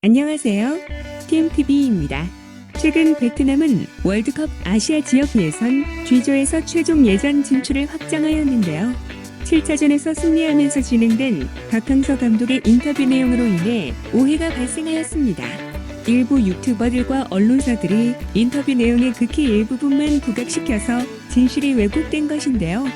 안녕하세요. TMTV입니다. 최근 베트남은 월드컵 아시아 지역 예선 G조에서 최종 예선 진출을 확정하였는데요. 7차전에서 승리하면서 진행된 박항서 감독의 인터뷰 내용으로 인해 오해가 발생하였습니다. 일부 유튜버들과 언론사들이 인터뷰 내용의 극히 일부분만 부각시켜서 진실이 왜곡된 것인데요.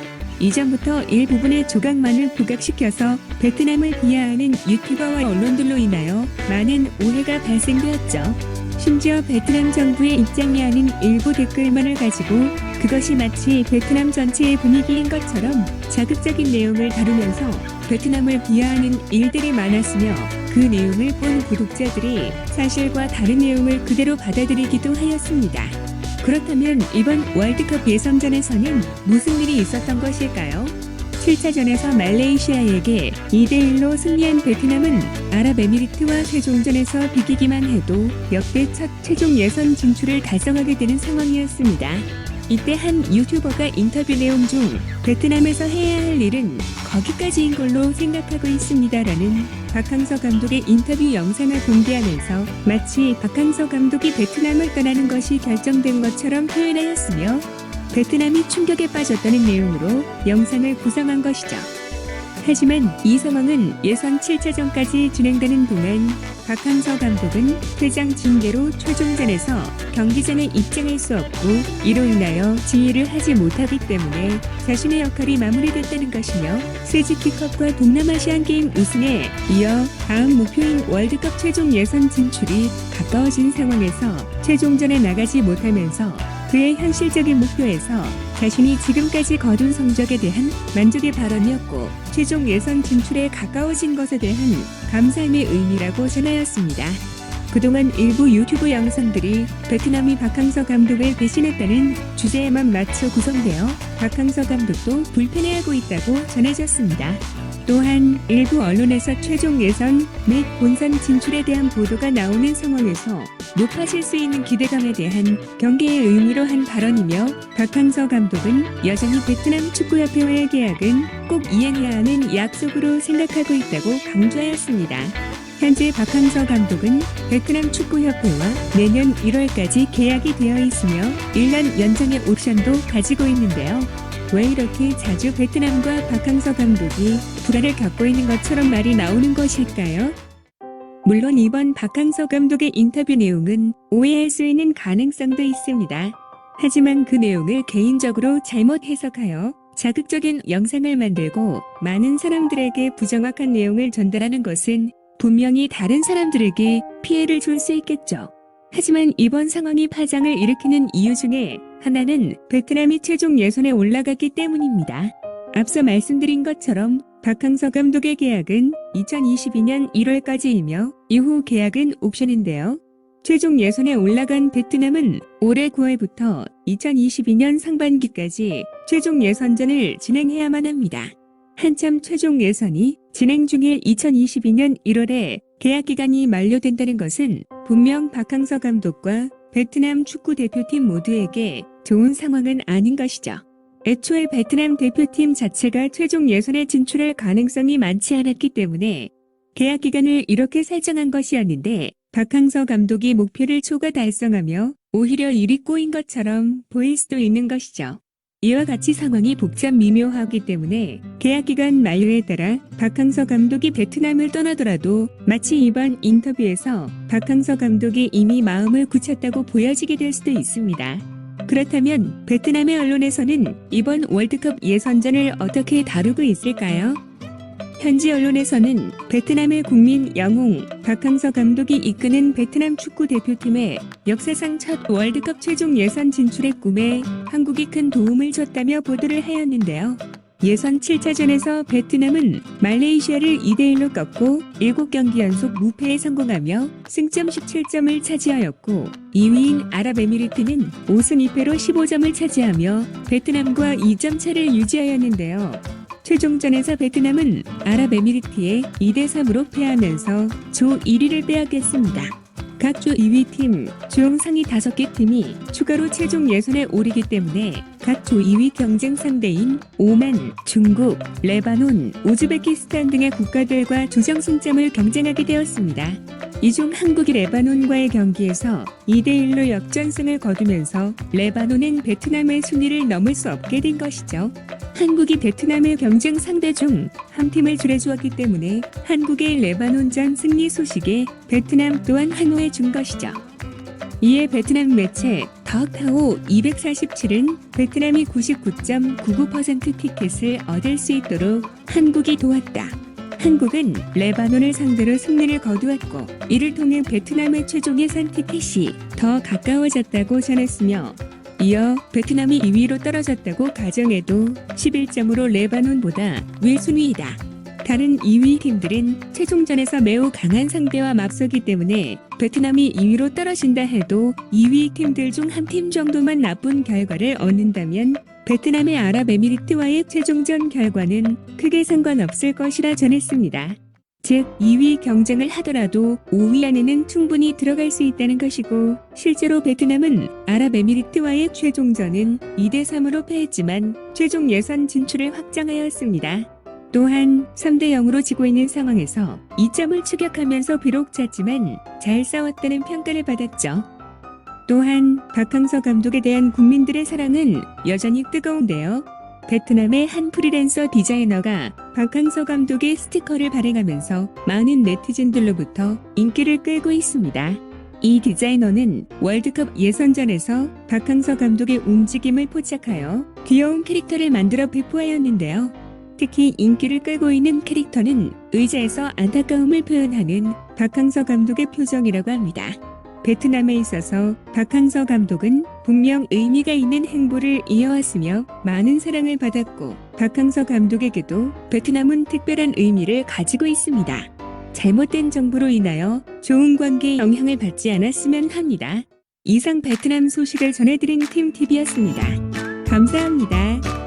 이전부터 일부분의 조각만을 부각시켜서 베트남을 비하하는 유튜버와 언론들로 인하여 많은 오해가 발생되었죠. 심지어 베트남 정부의 입장이 아닌 일부 댓글만을 가지고 그것이 마치 베트남 전체의 분위기인 것처럼 자극적인 내용을 다루면서 베트남을 비하하는 일들이 많았으며 그 내용을 본 구독자들이 사실과 다른 내용을 그대로 받아들이기도 하였습니다. 그렇다면 이번 월드컵 예선전에서는 무슨 일이 있었던 것일까요? 7차전에서 말레이시아에게 2대1로 승리한 베트남은 아랍에미리트와 최종전에서 비기기만 해도 역대 첫 최종 예선 진출을 달성하게 되는 상황이었습니다. 이때 한 유튜버가 인터뷰 내용 중 베트남에서 해야 할 일은 거기까지인 걸로 생각하고 있습니다라는 박항서 감독의 인터뷰 영상을 공개하면서 마치 박항서 감독이 베트남을 떠나는 것이 결정된 것처럼 표현하였으며 베트남이 충격에 빠졌다는 내용으로 영상을 구성한 것이죠. 하지만 이 상황은 예선 7차전까지 진행되는 동안 박항서 감독은 퇴장 징계로 최종전에서 경기장에 입장할 수 없고 이로 인하여 지휘를 하지 못하기 때문에 자신의 역할이 마무리됐다는 것이며 세지키컵과 동남아시안 게임 우승에 이어 다음 목표인 월드컵 최종 예선 진출이 가까워진 상황에서 최종전에 나가지 못하면서 그의 현실적인 목표에서 자신이 지금까지 거둔 성적에 대한 만족의 발언이었고 최종 예선 진출에 가까워진 것에 대한 감사함의 의미라고 전하였습니다. 그동안 일부 유튜브 영상들이 베트남이 박항서 감독을 배신했다는 주제에만 맞춰 구성되어 박항서 감독도 불편해하고 있다고 전해졌습니다. 또한 일부 언론에서 최종 예선 및 본선 진출에 대한 보도가 나오는 상황에서 높아질 수 있는 기대감에 대한 경계의 의미로 한 발언이며 박항서 감독은 여전히 베트남 축구협회와의 계약은 꼭 이행해야 하는 약속으로 생각하고 있다고 강조하였습니다. 현재 박항서 감독은 베트남 축구협회와 내년 1월까지 계약이 되어 있으며 1년 연장의 옵션도 가지고 있는데요. 왜 이렇게 자주 베트남과 박항서 감독이 불화를 겪고 있는 것처럼 말이 나오는 것일까요? 물론 이번 박항서 감독의 인터뷰 내용은 오해할 수 있는 가능성도 있습니다. 하지만 그 내용을 개인적으로 잘못 해석하여 자극적인 영상을 만들고 많은 사람들에게 부정확한 내용을 전달하는 것은 분명히 다른 사람들에게 피해를 줄 수 있겠죠. 하지만 이번 상황이 파장을 일으키는 이유 중에 하나는 베트남이 최종 예선에 올라갔기 때문입니다. 앞서 말씀드린 것처럼 박항서 감독의 계약은 2022년 1월까지이며 이후 계약은 옵션인데요. 최종 예선에 올라간 베트남은 올해 9월부터 2022년 상반기까지 최종 예선전을 진행해야만 합니다. 한참 최종 예선이 진행 중일 2022년 1월에 계약 기간이 만료된다는 것은 분명 박항서 감독과 베트남 축구 대표팀 모두에게 좋은 상황은 아닌 것이죠. 애초에 베트남 대표팀 자체가 최종 예선에 진출할 가능성이 많지 않았기 때문에 계약 기간을 이렇게 설정한 것이었는데 박항서 감독이 목표를 초과 달성하며 오히려 일이 꼬인 것처럼 보일 수도 있는 것이죠. 이와 같이 상황이 복잡 미묘하기 때문에 계약 기간 만료에 따라 박항서 감독이 베트남을 떠나더라도 마치 이번 인터뷰에서 박항서 감독이 이미 마음을 굳혔다고 보여지게 될 수도 있습니다. 그렇다면 베트남의 언론에서는 이번 월드컵 예선전을 어떻게 다루고 있을까요? 현지 언론에서는 베트남의 국민 영웅 박항서 감독이 이끄는 베트남 축구 대표팀의 역사상 첫 월드컵 최종 예선 진출의 꿈에 한국이 큰 도움을 줬다며 보도를 하였는데요. 예선 7차전에서 베트남은 말레이시아를 2대1로 꺾고 7경기 연속 무패에 성공하며 승점 17점을 차지하였고 2위인 아랍에미리트는 5승 2패로 15점을 차지하며 베트남과 2점 차를 유지하였는데요. 최종전에서 베트남은 아랍에미리트에 2대3으로 패하면서 조 1위를 빼앗겼습니다. 각 조 2위 팀, 중 상위 5개 팀이 추가로 최종 예선에 오르기 때문에 각 조 2위 경쟁 상대인 오만, 중국, 레바논, 우즈베키스탄 등의 국가들과 조정 승점을 경쟁하게 되었습니다. 이 중 한국이 레바논과의 경기에서 2대1로 역전승을 거두면서 레바논은 베트남의 순위를 넘을 수 없게 된 것이죠. 한국이 베트남의 경쟁 상대 중 한 팀을 줄여주었기 때문에 한국의 레바논전 승리 소식에 베트남 또한 환호해 준 것이죠. 이에 베트남 매체 더카오 247은 베트남이 99.99% 티켓을 얻을 수 있도록 한국이 도왔다. 한국은 레바논을 상대로 승리를 거두었고 이를 통해 베트남의 최종 예선 티켓이 더 가까워졌다고 전했으며 이어 베트남이 2위로 떨어졌다고 가정해도 11점으로 레바논보다 윗순위이다. 다른 2위 팀들은 최종전에서 매우 강한 상대와 맞서기 때문에 베트남이 2위로 떨어진다 해도 2위 팀들 중 한 팀 정도만 나쁜 결과를 얻는다면 베트남의 아랍에미리트와의 최종전 결과는 크게 상관없을 것이라 전했습니다. 즉 2위 경쟁을 하더라도 5위 안에는 충분히 들어갈 수 있다는 것이고 실제로 베트남은 아랍에미리트와의 최종전은 2대3으로 패했지만 최종 예선 진출을 확정하였습니다. 또한 3대0으로 지고 있는 상황에서 2점을 추격하면서 비록 졌지만 잘 싸웠다는 평가를 받았죠. 또한 박항서 감독에 대한 국민들의 사랑은 여전히 뜨거운데요. 베트남의 한 프리랜서 디자이너가 박항서 감독의 스티커를 발행하면서 많은 네티즌들로부터 인기를 끌고 있습니다. 이 디자이너는 월드컵 예선전에서 박항서 감독의 움직임을 포착하여 귀여운 캐릭터를 만들어 배포하였는데요. 특히 인기를 끌고 있는 캐릭터는 의자에서 안타까움을 표현하는 박항서 감독의 표정이라고 합니다. 베트남에 있어서 박항서 감독은 분명 의미가 있는 행보를 이어왔으며 많은 사랑을 받았고 박항서 감독에게도 베트남은 특별한 의미를 가지고 있습니다. 잘못된 정보로 인하여 좋은 관계에 영향을 받지 않았으면 합니다. 이상 베트남 소식을 전해드린 팀TV였습니다. 감사합니다.